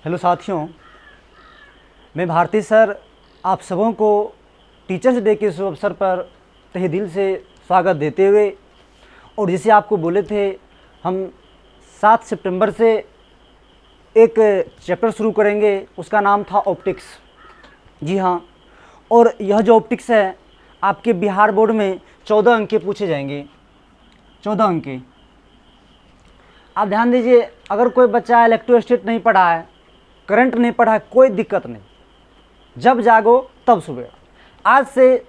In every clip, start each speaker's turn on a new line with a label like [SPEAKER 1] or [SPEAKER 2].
[SPEAKER 1] Hello साथियों, मैं Bharti sir आप सबों को टीचर्स डे के शुभ अवसर पर तहे दिल से स्वागत देते हुए, और जैसे आपको बोले थे हम 7 सितंबर से एक चैप्टर शुरू करेंगे, उसका नाम था ऑप्टिक्स। जी हाँ, और यह जो ऑप्टिक्स है आपके बिहार बोर्ड में 14 अंक के पूछे जाएंगे। 14 अंक के। आप ध्यान दीजिए, अगर कोई बच्चा इलेक्ट्रोस्टैटिक नहीं पढ़ा है, करंट नहीं पढ़ा है, कोई दिक्कत नहीं, जब जागो तब सुबह। आज से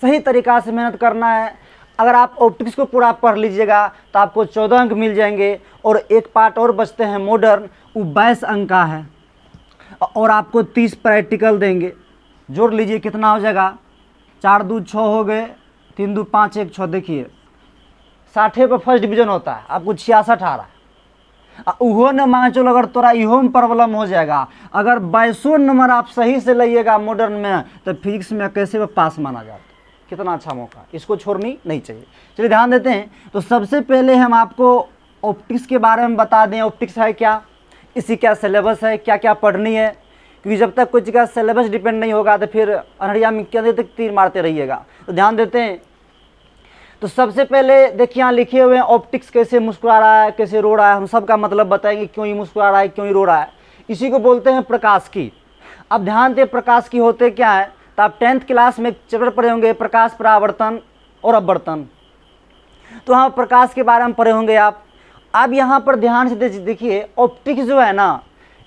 [SPEAKER 1] सही तरीक़ा से मेहनत करना है। अगर आप ऑप्टिक्स को पूरा पढ़ लीजिएगा तो आपको 14 अंक मिल जाएंगे, और एक पार्ट और बचते हैं मॉडर्न, वो 22 अंक का है, और आपको 30 प्रैक्टिकल देंगे। जोड़ लीजिए कितना हो जाएगा, 4 दूध 6 हो गए, 3 दूध 5 1 6। देखिए 60 पर फर्स्ट डिवीज़न होता है, आपको 66 आ रहा है। उहो न मान चलो, अगर तोरा इहो में प्रॉब्लम हो जाएगा, अगर 22 नंबर आप सही से लाइएगा मॉडर्न में, तो फिजिक्स में कैसे में पास माना जाता है। कितना अच्छा मौका, इसको छोड़नी नहीं चाहिए। चलिए ध्यान देते हैं। तो सबसे पहले हम आपको ऑप्टिक्स के बारे में बता दें, ऑप्टिक्स है क्या, इसी क्या सिलेबस है, क्या क्या पढ़नी है, क्योंकि जब तक कुछ का सिलेबस डिपेंड नहीं होगा तो फिर अनहरिया में क्या देर तक तीर मारते रहिएगा। तो ध्यान देते हैं। तो सबसे पहले देखिए यहाँ लिखे हुए हैं ऑप्टिक्स कैसे मुस्कुरा रहा है, कैसे रो रहा है। हम सब का मतलब बताएंगे, क्यों ही मुस्कुरा रहा है, क्यों ही रो रहा है। इसी को बोलते हैं प्रकाश की। अब ध्यान दें, प्रकाश की होते क्या है। तो आप 10th क्लास में एक चैप्टर पढ़े होंगे, प्रकाश, परावर्तन और अपवर्तन। तो हाँ, प्रकाश के बारे में पढ़े होंगे आप। अब यहाँ पर ध्यान से देखिए, ऑप्टिक्स जो है ना,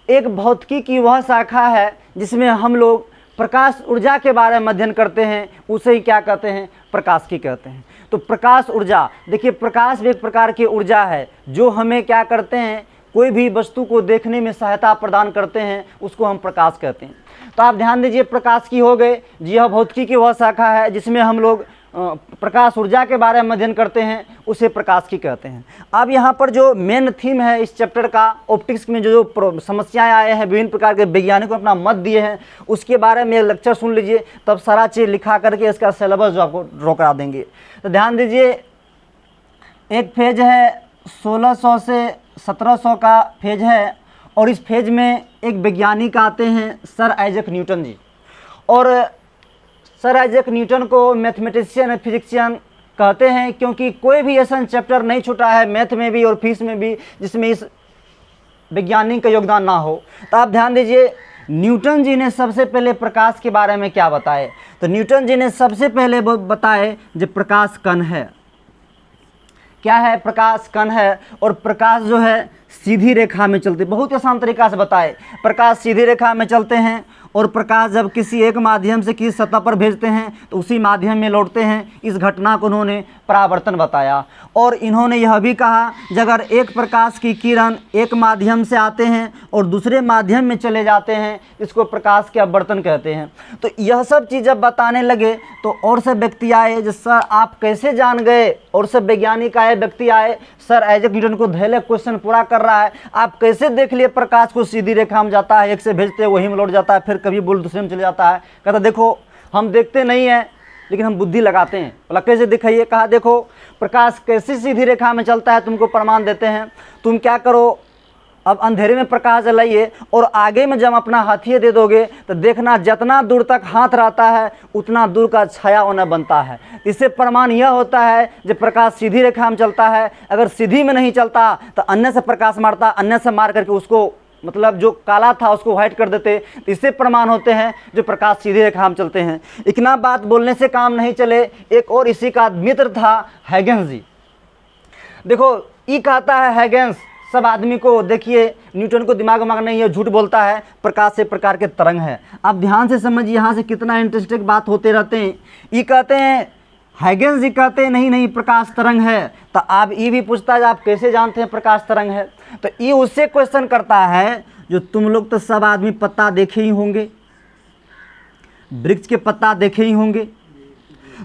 [SPEAKER 1] एक भौतिकी की वह शाखा है जिसमें हम लोग प्रकाश ऊर्जा के बारे में अध्ययन करते हैं। उसे ही क्या कहते हैं, प्रकाश की कहते हैं। तो प्रकाश ऊर्जा, देखिए प्रकाश भी एक प्रकार की ऊर्जा है जो हमें क्या करते हैं, कोई भी वस्तु को देखने में सहायता प्रदान करते हैं, उसको हम प्रकाश कहते हैं। तो आप ध्यान दीजिए, प्रकाश की हो गए जी, यह भौतिकी की वह शाखा है जिसमें हम लोग प्रकाश ऊर्जा के बारे में अध्ययन करते हैं, उसे प्रकाश की कहते हैं। अब यहाँ पर जो मेन थीम है इस चैप्टर का, ऑप्टिक्स में जो समस्याएं आए हैं, विभिन्न प्रकार के वैज्ञानिकों अपना मत दिए हैं, उसके बारे में लेक्चर सुन लीजिए, तब सारा चीज़ लिखा करके इसका सिलेबस जो आपको ड्रॉ करा देंगे। तो ध्यान दीजिए, एक फेज है 1600 से 1700 का फेज है, और इस फेज में एक वैज्ञानिक आते हैं, सर आइजैक न्यूटन जी। और सर आइजैक न्यूटन को मैथमेटिशियन और फिजिक्सियन कहते हैं, क्योंकि कोई भी ऐसा चैप्टर नहीं छूटा है मैथ में भी और फिजिक्स में भी जिसमें इस वैज्ञानिक का योगदान ना हो। तो आप ध्यान दीजिए, न्यूटन जी ने सबसे पहले प्रकाश के बारे में क्या बताए। तो न्यूटन जी ने सबसे पहले बताए जो प्रकाश कण है। क्या है, प्रकाश कण है। और प्रकाश जो है सीधी रेखा में चलते, बहुत आसान तरीका से बताए। प्रकाश सीधी रेखा में चलते हैं, और प्रकाश जब किसी एक माध्यम से किसी सतह पर भेजते हैं तो उसी माध्यम में लौटते हैं। इस घटना को उन्होंने परावर्तन बताया। और इन्होंने यह भी कहा कि अगर एक प्रकाश की किरण एक माध्यम से आते हैं और दूसरे माध्यम में चले जाते हैं, इसको प्रकाश के अपवर्तन कहते हैं। तो यह सब चीज़ जब बताने लगे तो और से व्यक्ति आए, जो सर आप कैसे जान गए, और सब वैज्ञानिक आए, व्यक्ति आए, सर आइजैक न्यूटन को धैर्य क्वेश्चन पूरा कर रहा है, आप कैसे देख लिए प्रकाश को सीधी रेखा में जाता है, एक से भेजते वहीं में लौट जाता है, फिर कभी बोल दूसरे में चले जाता है। कहता देखो हम देखते नहीं हैं लेकिन हम बुद्धि लगाते हैं। बोला कैसे दिखाइए। कहा देखो प्रकाश कैसे सीधी रेखा में चलता है, तुमको प्रमाण देते हैं। तुम क्या करो, अब अंधेरे में प्रकाश जलाइए, और आगे में जब अपना हाथिया दे दोगे तो देखना जितना दूर तक हाथ रहता है उतना दूर का छाया होना बनता है। इससे प्रमाण यह होता है जब प्रकाश सीधी रेखा में चलता है। अगर सीधी में नहीं चलता तो अन्य से प्रकाश मारता, अन्य से मार करके उसको मतलब जो काला था उसको व्हाइट कर देते। तो इससे प्रमाण होते हैं जो प्रकाश सीधी रेखा में चलते हैं। इतना बात बोलने से काम नहीं चले, एक और इसी का मित्र था हैगेंस जी। देखो ये कहता है हैगेंस, सब आदमी को देखिए, न्यूटन को दिमाग नहीं है, झूठ बोलता है, प्रकाश से प्रकार के तरंग है। आप ध्यान से समझिए, यहाँ से कितना इंटरेस्टिंग बात होते रहते हैं। ये कहते हैं, हैगेंस जी कहते हैं नहीं प्रकाश तरंग है। तो आप ये भी पूछता है आप कैसे जानते हैं प्रकाश तरंग है। तो ये उससे क्वेश्चन करता है, जो तुम लोग तो सब आदमी पत्ता देखे ही होंगे, वृक्ष के पत्ता देखे ही होंगे।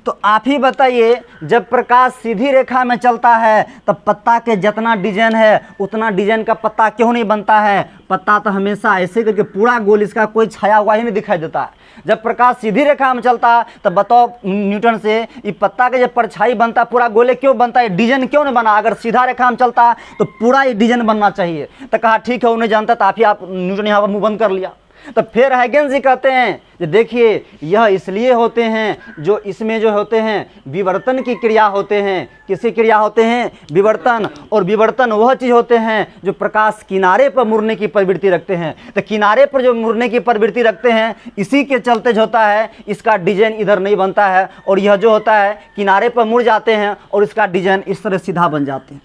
[SPEAKER 1] तो आप ही बताइए, जब प्रकाश सीधी रेखा में चलता है तब पत्ता के जितना डिजाइन है उतना डिजाइन का पत्ता क्यों नहीं बनता है? पत्ता तो हमेशा ऐसे करके पूरा गोल, इसका कोई छाया हुआ ही नहीं दिखाई देता है। जब प्रकाश सीधी रेखा में चलता है तब बताओ न्यूटन से, ये पत्ता का जब परछाई बनता पूरा गोले क्यों बनता है, डिजाइन क्यों नहीं बना? अगर सीधा रेखा में चलता तो पूरा ये डिजाइन बनना चाहिए। तो कहा ठीक है, उन्हें जानता, तो आप न्यूटन यहाँ पर मुंह बंद कर लिया। तो फिर हाइगेंस जी कहते हैं कि देखिए यह इसलिए होते हैं, जो इसमें जो होते हैं विवर्तन की क्रिया होते हैं। किसी क्रिया होते हैं? विवर्तन। और विवर्तन वह चीज़ होते हैं जो प्रकाश किनारे पर मुड़ने की प्रवृत्ति रखते हैं। तो किनारे पर जो मुड़ने की प्रवृत्ति रखते हैं, इसी के चलते जो होता है इसका डिजाइन इधर नहीं बनता है, और यह जो होता है किनारे पर मुड़ जाते हैं और इसका डिजाइन इस तरह सीधा बन जाते हैं।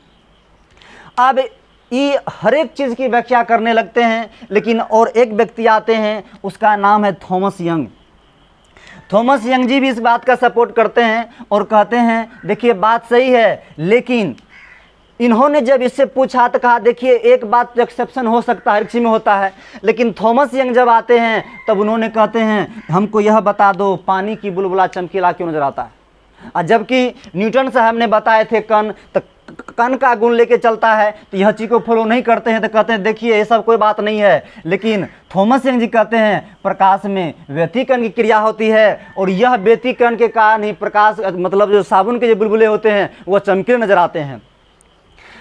[SPEAKER 1] अब ये हर एक चीज़ की व्याख्या करने लगते हैं, लेकिन और एक व्यक्ति आते हैं, उसका नाम है थॉमस यंग। थॉमस यंग जी भी इस बात का सपोर्ट करते हैं और कहते हैं देखिए बात सही है, लेकिन इन्होंने जब इससे पूछा तो कहा देखिए एक बात तो एक्सेप्शन हो सकता है, हर चीज़ में होता है, लेकिन थॉमस यंग जब आते हैं तब उन्होंने कहते हैं हमको यह बता दो पानी की बुलबुला चमकीला क्यों नजर आता है। और जबकि न्यूटन साहब ने बताए थे कण, तो कण का गुण लेके चलता है, तो यह चीज़ को फॉलो नहीं करते हैं। तो कहते हैं देखिए ये सब कोई बात नहीं है, लेकिन थॉमस यंग जी कहते हैं प्रकाश में व्यतिकरण की क्रिया होती है, और यह व्यतिकरण के कारण ही प्रकाश मतलब जो साबुन के जो बुलबुले होते हैं वह चमकीले नजर आते हैं।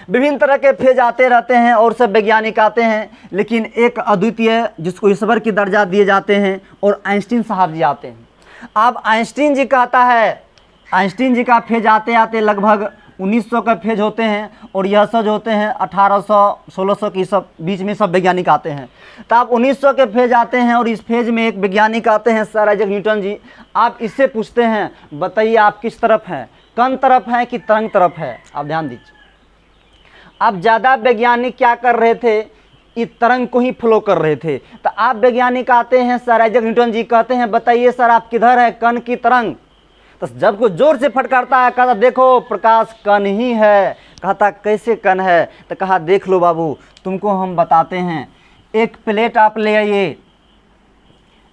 [SPEAKER 1] विभिन्न तरह के फेज आते रहते हैं और सब वैज्ञानिक आते हैं, लेकिन एक अद्वितीय जिसको ईश्वर की दर्जा दिए जाते हैं, और आइंस्टीन साहब जी आते हैं। अब आइंस्टीन जी कहता है, आइंस्टीन जी का फेज आते आते लगभग 1900 का फेज होते हैं, और यह सब होते हैं 1800 1600 की सब बीच में सब वैज्ञानिक आते हैं। तो आप 1900 के फेज आते हैं, और इस फेज में एक वैज्ञानिक आते हैं सर आइजैक न्यूटन जी। आप इससे पूछते हैं बताइए आप किस तरफ हैं, कण तरफ हैं कि तरंग तरफ है? आप ध्यान दीजिए, अब ज़्यादा वैज्ञानिक क्या कर रहे थे, इस तरंग को ही फ्लो कर रहे थे। तो आप वैज्ञानिक आते हैं सर आइजैक न्यूटन जी, कहते हैं बताइए सर आप किधर है, कण की तरंग? तो जब कोई जोर से फटकारता है, कहता देखो प्रकाश कण ही है। कहता कैसे कण है? तो कहा देख लो बाबू तुमको हम बताते हैं। एक प्लेट आप ले आइए,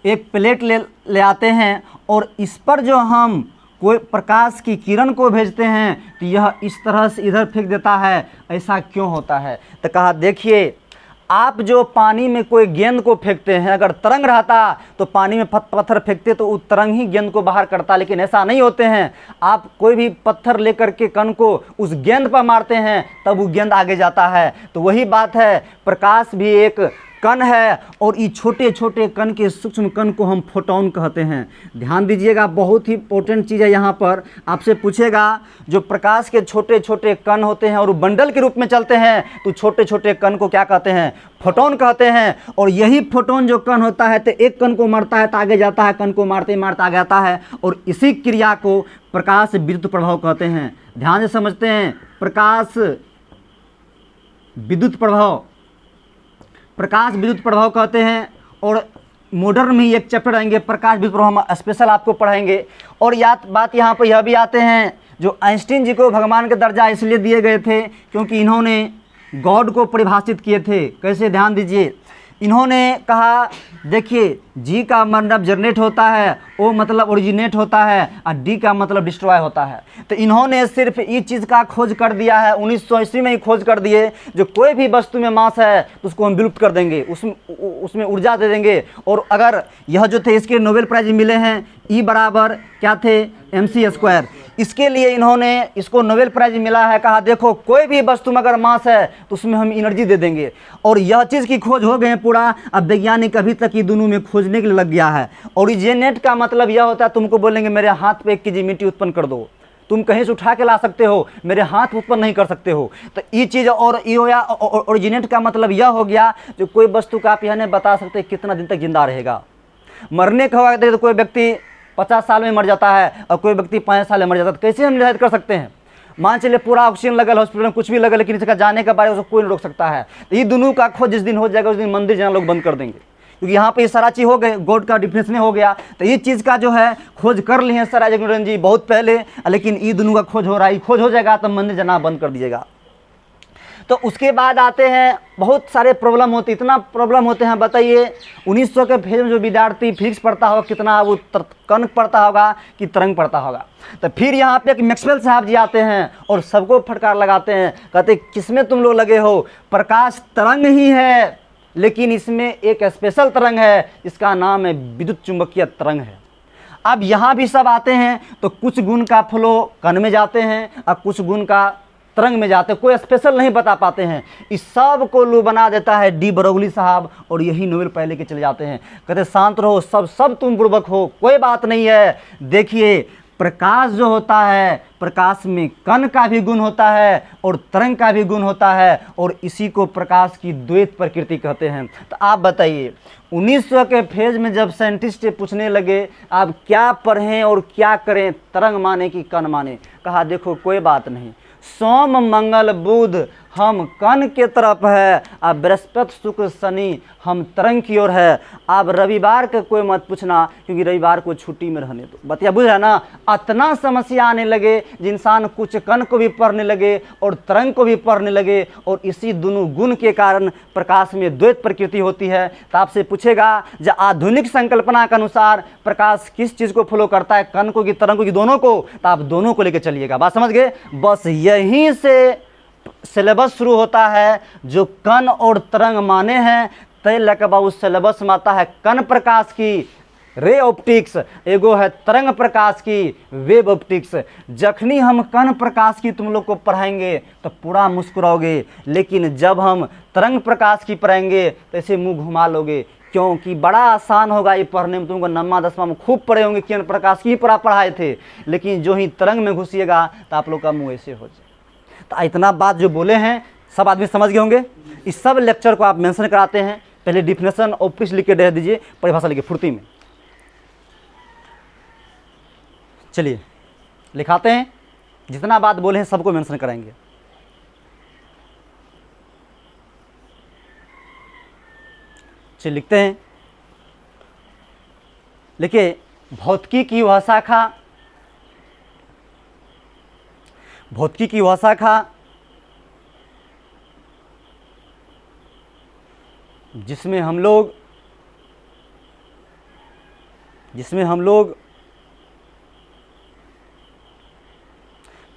[SPEAKER 1] एक प्लेट ले आते हैं, और इस पर जो हम कोई प्रकाश की किरण को भेजते हैं तो यह इस तरह से इधर फेंक देता है, ऐसा क्यों होता है? तो कहा देखिए आप जो पानी में कोई गेंद को फेंकते हैं, अगर तरंग रहता तो पानी में पत्थर फेंकते तो वो तरंग ही गेंद को बाहर करता, लेकिन ऐसा नहीं होते हैं। आप कोई भी पत्थर लेकर के कण को उस गेंद पर मारते हैं तब वो गेंद आगे जाता है। तो वही बात है, प्रकाश भी एक कण है, और ये छोटे छोटे कण के सूक्ष्म कण को हम फोटोन कहते हैं। ध्यान दीजिएगा, बहुत ही इंपॉर्टेंट चीज़ है। यहाँ पर आपसे पूछेगा जो प्रकाश के छोटे छोटे कण होते हैं और वंडल के रूप में चलते हैं, तो छोटे छोटे कण को क्या कहते हैं? फोटोन कहते हैं। और यही फोटोन जो कण होता है तो एक कण को मारता है तो आगे जाता है, कण को मारते मारते आगे आता है, और इसी क्रिया को प्रकाश विद्युत प्रभाव कहते हैं। ध्यान से समझते हैं, प्रकाश विद्युत प्रभाव, प्रकाश विद्युत प्रभाव कहते हैं। और मॉडर्न में एक चैप्टर आएंगे प्रकाश विद्युत प्रभाव, हम स्पेशल आपको पढ़ाएंगे। और बात यहाँ पर यह भी आते हैं, जो आइंस्टीन जी को भगवान के दर्जा इसलिए दिए गए थे क्योंकि इन्होंने गॉड को परिभाषित किए थे। कैसे? ध्यान दीजिए, इन्होंने कहा देखिए जी का मतलब जनरेट होता है, ओ मतलब ओरिजिनेट होता है, और डी का मतलब डिस्ट्रॉय होता है। तो इन्होंने सिर्फ इस चीज़ का खोज कर दिया है, 1900 ईस्वी में ही खोज कर दिए, जो कोई भी वस्तु में मास है तो उसको हम विलुप्त कर देंगे, उसमें ऊर्जा दे देंगे। और अगर यह जो थे इसके नोबेल प्राइज मिले हैं, ई बराबर क्या थे? mc²। इसके लिए इन्होंने इसको नोबेल प्राइज मिला है। कहा देखो कोई भी वस्तु में अगर मास है तो उसमें हम एनर्जी दे देंगे, और यह चीज़ की खोज हो गए पूरा। अब वैज्ञानिक अभी तक ये दोनों में खोजने के लिए लग गया है। ओरिजिनेट का मतलब यह होता है तुमको बोलेंगे मेरे हाथ पे 1 kg मिट्टी उत्पन्न कर दो, तुम कहीं से उठा के ला सकते हो, मेरे हाथ उत्पन्न नहीं कर सकते हो। तो ये चीज़, और ये हो गया ओरिजिनेट का मतलब यह हो गया जो कोई वस्तु का आप यह नहीं बता सकते कितना दिन तक जिंदा रहेगा। मरने का होगा तो कोई व्यक्ति 50 साल में मर जाता है और कोई व्यक्ति 5 साल में मर जाता है, तो कैसे हम निर्धारित कर सकते हैं? मान चलिए पूरा ऑक्सीजन लगल हॉस्पिटल में, कुछ भी लगल, लेकिन इसका जाने के बारे में कोई नहीं रोक सकता है। तो ये दोनों का खोज जिस दिन हो जाएगा उस दिन मंदिर जाना लोग बंद कर देंगे, क्योंकि यहाँ पे ये सारा चीज़ हो गए, गॉड का डिफिनेशन हो गया। तो ये चीज़ का जो है खोज कर लिए हैं सर आइजैक न्यूटन जी बहुत पहले, लेकिन ये दोनों का खोज हो रहा है। खोज हो जाएगा तो मंदिर जाना बंद कर दीजिएगा। तो उसके बाद आते हैं बहुत सारे प्रॉब्लम होते, इतना प्रॉब्लम होते हैं, बताइए 1900 के फेज में जो विद्यार्थी फिजिक्स पढ़ता होगा कितना वो कण पढ़ता होगा कि तरंग पढ़ता होगा। तो फिर यहाँ पे एक मैक्सवेल साहब जी आते हैं और सबको फटकार लगाते हैं, कहते किसमें तुम लोग लगे हो, प्रकाश तरंग ही है लेकिन इसमें एक स्पेशल तरंग है, इसका नाम है विद्युत चुंबकीय तरंग है। अब यहाँ भी सब आते हैं तो कुछ गुण का फ्लो कण में जाते हैं और कुछ गुण का तरंग में जाते हैं, कोई स्पेशल नहीं बता पाते हैं। इस सब को लो बना देता है डी ब्रोगली साहब और यही नोबेल पहले के चले जाते हैं, कहते शांत रहो, सब तुम पूर्वक हो, कोई बात नहीं है। देखिए प्रकाश जो होता है, प्रकाश में कण का भी गुण होता है और तरंग का भी गुण होता है और इसी को प्रकाश की द्वैत प्रकृति कहते हैं। तो आप बताइए 1900 के फेज में जब साइंटिस्ट पूछने लगे आप क्या पढ़ें और क्या करें, तरंग माने कि कण माने, कहा देखो कोई बात नहीं, सोम मंगल बुध हम कण के तरफ है, अब बृहस्पति शुक्र शनि हम तरंग की ओर है। अब रविवार का कोई मत पूछना क्योंकि रविवार को छुट्टी में रहने दो। बतिया बुझा ना, इतना समस्या आने लगे इंसान कुछ कण को भी पढ़ने लगे और तरंग को भी पढ़ने लगे और इसी दोनों गुण के कारण प्रकाश में द्वैत प्रकृति होती है। तो आपसे पूछेगा जो आधुनिक संकल्पना के अनुसार प्रकाश किस चीज़ को फॉलो करता है, कण को कि तरंग को कि दोनों को, तो आप दोनों को लेकर चलिएगा। बात समझ गए? बस यहीं से सिलेबस शुरू होता है, जो कण और तरंग माने हैं तय लकबा उस सिलेबस में आता है कण प्रकाश की रे ऑप्टिक्स, एगो है तरंग प्रकाश की वेव ऑप्टिक्स। जखनी हम कण प्रकाश की तुम लोग को पढ़ाएंगे तो पूरा मुस्कुराओगे, लेकिन जब हम तरंग प्रकाश की पढ़ाएंगे तो ऐसे मुंह घुमा लोगे, क्योंकि बड़ा आसान होगा ये पढ़ने में। तुमको 9वां 10वां में खूब पढ़े होंगे किरण प्रकाश की पढ़ाए थे, लेकिन जो ही तरंग में घुसिएगा तो आप लोग का मुँह ऐसे हो जाए। तो इतना बात जो बोले हैं सब आदमी समझ गए होंगे। इस सब लेक्चर को आप मेंशन कराते हैं, पहले डिफिनेशन ऑप्टिक्स लिख के दे दीजिए, परिभाषा लिखिए फुर्ती में। चलिए लिखाते हैं, जितना बात बोले हैं सबको मेंशन कराएंगे। चलिए लिखते हैं, लिखिए भौतिकी की वह शाखा, भौतिकी की वह शाखा जिसमें हम लोग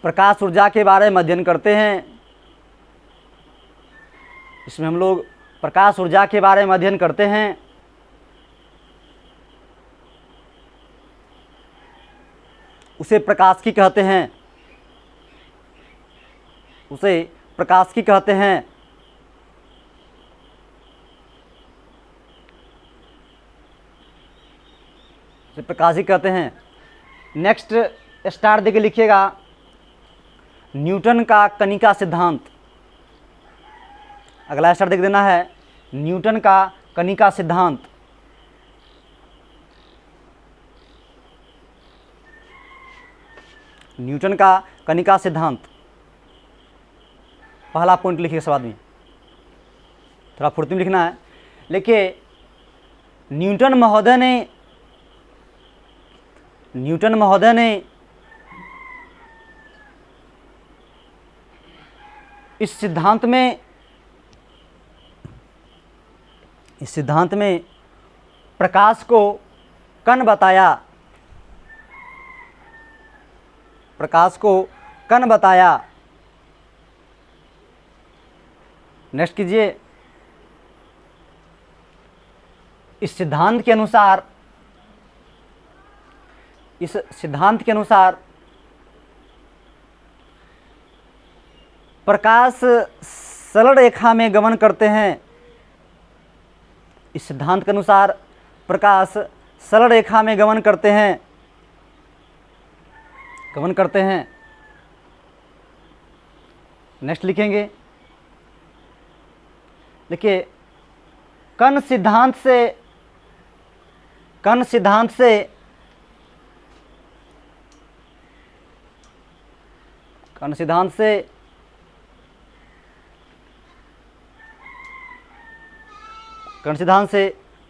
[SPEAKER 1] प्रकाश ऊर्जा के बारे में अध्ययन करते हैं, इसमें हम लोग प्रकाश ऊर्जा के बारे में अध्ययन करते हैं। उसे प्रकाश की कहते हैं, उसे प्रकाश की कहते हैं। उसे प्रकाश ही कहते हैं। नेक्स्ट स्टार देके लिखिएगा न्यूटन का कणिका सिद्धांत। अगला स्टार देख देना है न्यूटन का कणिका सिद्धांत। न्यूटन का कणिका सिद्धांत पहला पॉइंट लिखिए सब आदमी, थोड़ा फुर्ती में लिखना है। लिखिए न्यूटन महोदय ने इस सिद्धांत में प्रकाश को कण बताया, प्रकाश को कण बताया। नेक्स्ट कीजिए, इस सिद्धांत के अनुसार प्रकाश सरल रेखा में गमन करते हैं। इस सिद्धांत के अनुसार प्रकाश सरल रेखा में गमन करते हैं। नेक्स्ट लिखेंगे, देखिए कण सिद्धांत से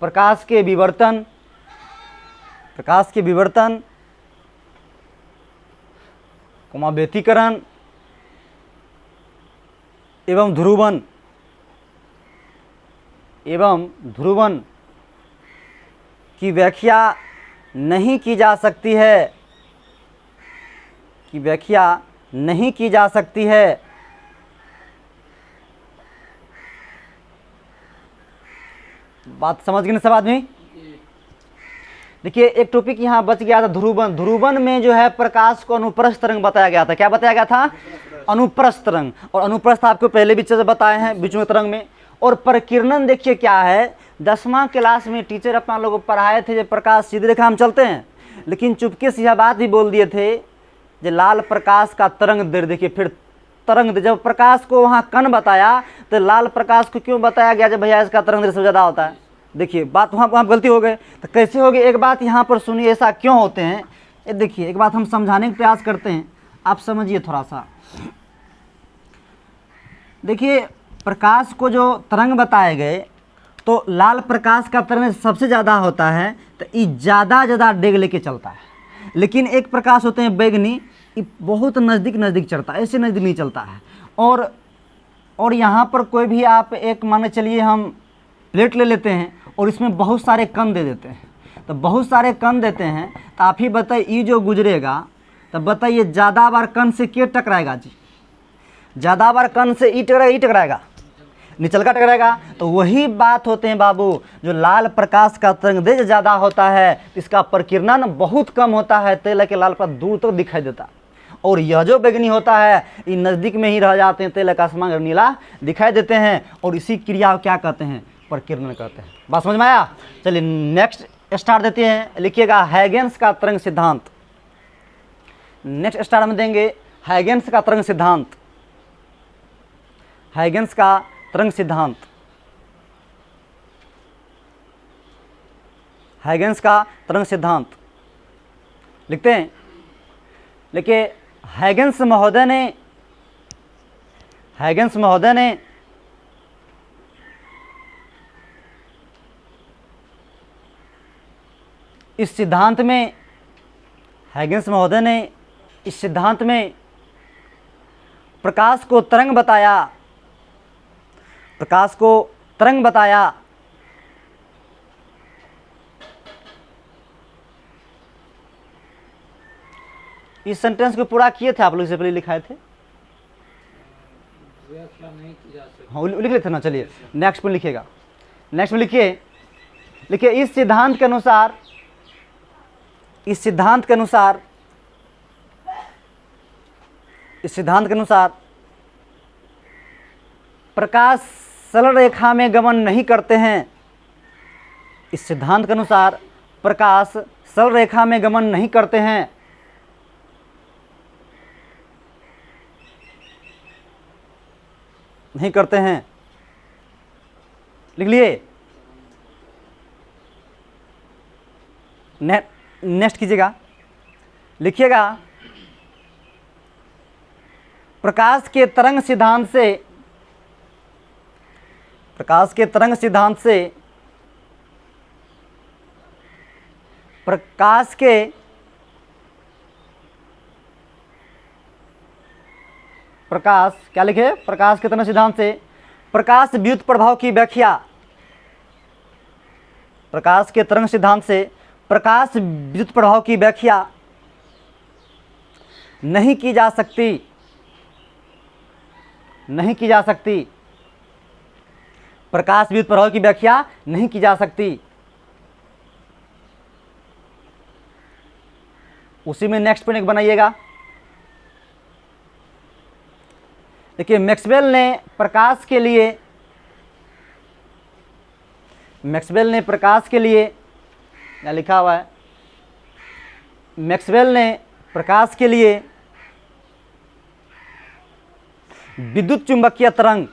[SPEAKER 1] प्रकाश के विवर्तन, व्यतिकरण एवं ध्रुवन की व्याख्या नहीं की जा सकती है, बात समझ गए ना सब आदमी। देखिए एक टॉपिक यहाँ बच गया था, ध्रुवन में जो है प्रकाश को अनुप्रस्थ तरंग बताया गया था। क्या बताया गया था? अनुप्रस्थ तरंग। और अनुप्रस्थ आपको पहले भी चीज़ें बताए हैं बीच तरंग में। और प्रकीर्णन देखिए क्या है, 10वां क्लास में टीचर अपना लोगों को पढ़ाए थे जो प्रकाश सीधी रेखा हम चलते हैं, लेकिन चुपके से यह बात भी बोल दिए थे जो लाल प्रकाश का तरंग दे। देखिए फिर तरंग दे, जब प्रकाश को वहाँ कण बताया तो लाल प्रकाश को क्यों बताया गया जब भैया इसका तरंग दे से ज़्यादा होता है? देखिए बात वहाँ गलती हो गई। तो कैसे होगी एक बात यहाँ पर सुनिए, ऐसा क्यों होते हैं ये देखिए। एक बात हम समझाने का प्रयास करते हैं, आप समझिए थोड़ा सा। देखिए प्रकाश को जो तरंग बताए गए तो लाल प्रकाश का तरंग सबसे ज़्यादा होता है, तो ये ज़्यादा डेग लेके चलता है। लेकिन एक प्रकाश होते हैं बैगनी, ये बहुत नज़दीक चलता है, ऐसे नज़दीक नहीं चलता है। और यहाँ पर कोई भी आप एक मान चलिए हम प्लेट ले लेते हैं और इसमें बहुत सारे कण दे देते हैं, तो बहुत सारे कण देते हैं तो आप ही बताइए ये जो गुजरेगा, तो बताइए ज़्यादा बार कण से क्या टकराएगा जी? ज़्यादा बार कण से ई टकराएगा, निचल का टकराएगा। तो वही बात होते हैं बाबू, जो लाल प्रकाश का तरंगदैर्घ्य जो ज़्यादा होता है इसका प्रकीर्णन बहुत कम होता है, तेल के लाल प्रकाश दूर तक दिखाई देता। और यह जो बैगनी होता है ये नज़दीक में ही रह जाते हैं, तेल का आसमान नीला दिखाई देते हैं, और इसी क्रिया को क्या कहते हैं? प्रकीर्णन कहते हैं। बात समझ में आया? चलिए नेक्स्ट स्टार्ट देते हैं, लिखिएगा हैगेन्स का तरंग सिद्धांत। नेक्स्ट स्टार्ट में देंगे हैगेन्स का तरंग सिद्धांत। हैगेन्स का तरंग सिद्धांत, हैगेन्स का तरंग सिद्धांत लिखते हैं। देखिए हैगेन्स महोदय ने इस सिद्धांत में, हैगेन्स महोदय ने इस सिद्धांत में प्रकाश को तरंग बताया, प्रकाश को तरंग बताया। इस सेंटेंस को पूरा किए थे आप लोग, इससे पहले लिखाए थे? हाँ लिख लेते ना। चलिए नेक्स्ट में लिखिएगा, नेक्स्ट में लिखिए इस सिद्धांत के अनुसार, इस सिद्धांत के अनुसार प्रकाश सरल रेखा में गमन नहीं करते हैं। इस सिद्धांत के अनुसार प्रकाश सरल रेखा में गमन नहीं करते हैं। नहीं करते हैं, लिख लिए। नेक्स्ट कीजिएगा, लिखिएगा प्रकाश के तरंग सिद्धांत से, प्रकाश के तरंग सिद्धांत से प्रकाश के क्या लिखे? प्रकाश के तरंग सिद्धांत से प्रकाश विद्युत प्रभाव की व्याख्या, प्रकाश के तरंग सिद्धांत से प्रकाश विद्युत प्रभाव की व्याख्या नहीं की जा सकती, नहीं की जा सकती। प्रकाश विद्युत प्रभाव की व्याख्या नहीं की जा सकती। उसी में नेक्स्ट पॉइंट बनाइएगा। देखिए मैक्सवेल ने प्रकाश के लिए, मैक्सवेल ने प्रकाश के लिए क्या लिखा हुआ है? मैक्सवेल ने प्रकाश के लिए विद्युत चुंबकीय तरंग,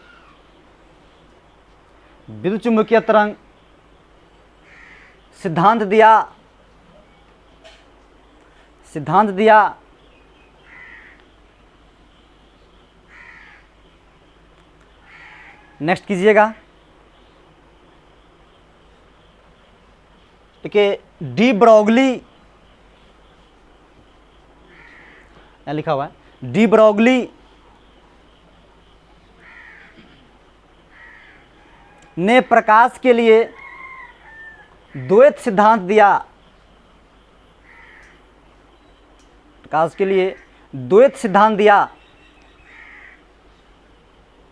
[SPEAKER 1] विद्युत चुंबकीय तरंग सिद्धांत दिया, सिद्धांत दिया। नेक्स्ट कीजिएगा, देखिए डी ब्रॉगली, यहाँ लिखा हुआ है डी ब्रॉगली ने प्रकाश के लिए द्वैत सिद्धांत दिया। प्रकाश के लिए द्वैत सिद्धांत दिया।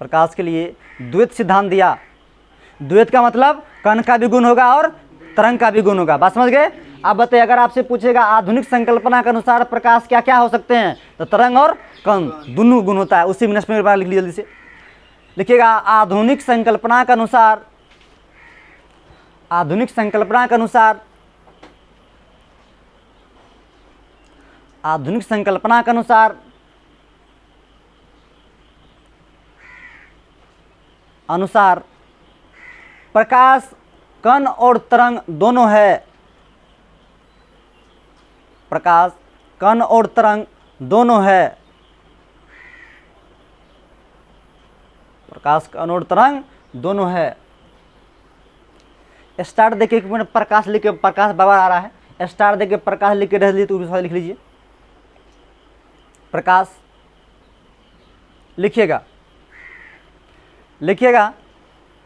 [SPEAKER 1] प्रकाश के लिए द्वैत सिद्धांत दिया। द्वैत का मतलब कण का भी गुण होगा और तरंग का भी गुण होगा। बात समझ गए? आप बताइए, अगर आपसे पूछेगा आधुनिक संकल्पना के अनुसार प्रकाश क्या क्या हो सकते हैं, तो तरंग और कण दोनों गुण होता है। उसी मिनट में लिख लीजिए, जल्दी से लिखिएगा। आधुनिक संकल्पना के अनुसार, आधुनिक संकल्पना के अनुसार, आधुनिक संकल्पना के अनुसार प्रकाश कण और तरंग दोनों है। प्रकाश कण और तरंग दोनों है। प्रकाश कण और तरंग दोनों है। स्टार देखिए, मैंने प्रकाश लिख के, प्रकाश बाबा आ रहा है, स्टार देखिए प्रकाश लिख के रह लीजिए, तो लिख लीजिए प्रकाश। लिखिएगा, लिखिएगा,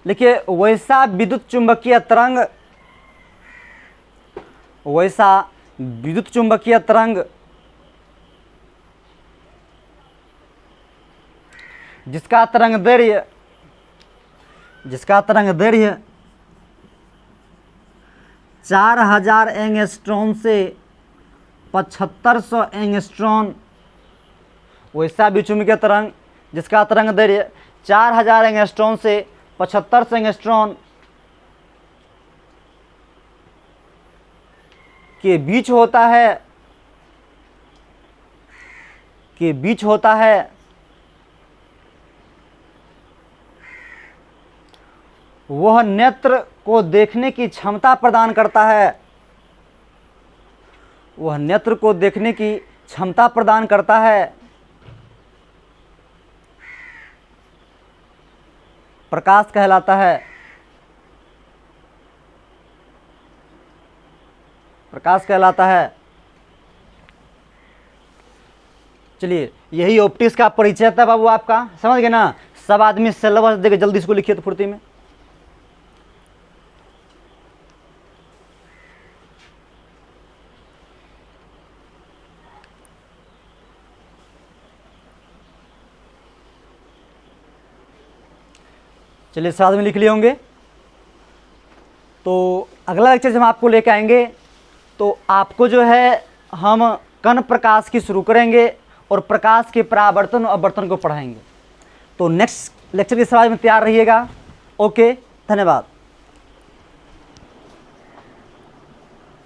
[SPEAKER 1] लिखिए वैसा विद्युत चुंबकीय तरंग, वैसा विद्युत चुंबकीय तरंग जिसका तरंग दैर्घ्य, जिसका तरंग दैर्घ्य 4000 एंगस्ट्रॉन से 7500 एंगस्ट्रॉन, वैसा विद्युत चुंबकीय तरंग जिसका तरंग दैर्घ्य 4000 एंगस्ट्रॉन से 7500 एंगस्ट्रॉन के बीच होता है, के बीच होता है, वह नेत्र को देखने की क्षमता प्रदान करता है। वह नेत्र को देखने की क्षमता प्रदान करता है। प्रकाश कहलाता है। प्रकाश कहलाता है। चलिए, यही ऑप्टिक्स का परिचय था बाबू आपका, समझ गए ना? सब आदमी सिलेबस देके जल्दी इसको लिखिए तो फुर्ती में। चलिए, साथ में लिख लिए होंगे। तो अगला लेक्चर जब हम आपको लेके आएंगे तो आपको जो है हम कण प्रकाश की शुरू करेंगे और प्रकाश के परावर्तन और अपवर्तन को पढ़ाएंगे। तो नेक्स्ट लेक्चर के सवाल में तैयार रहिएगा। ओके, धन्यवाद।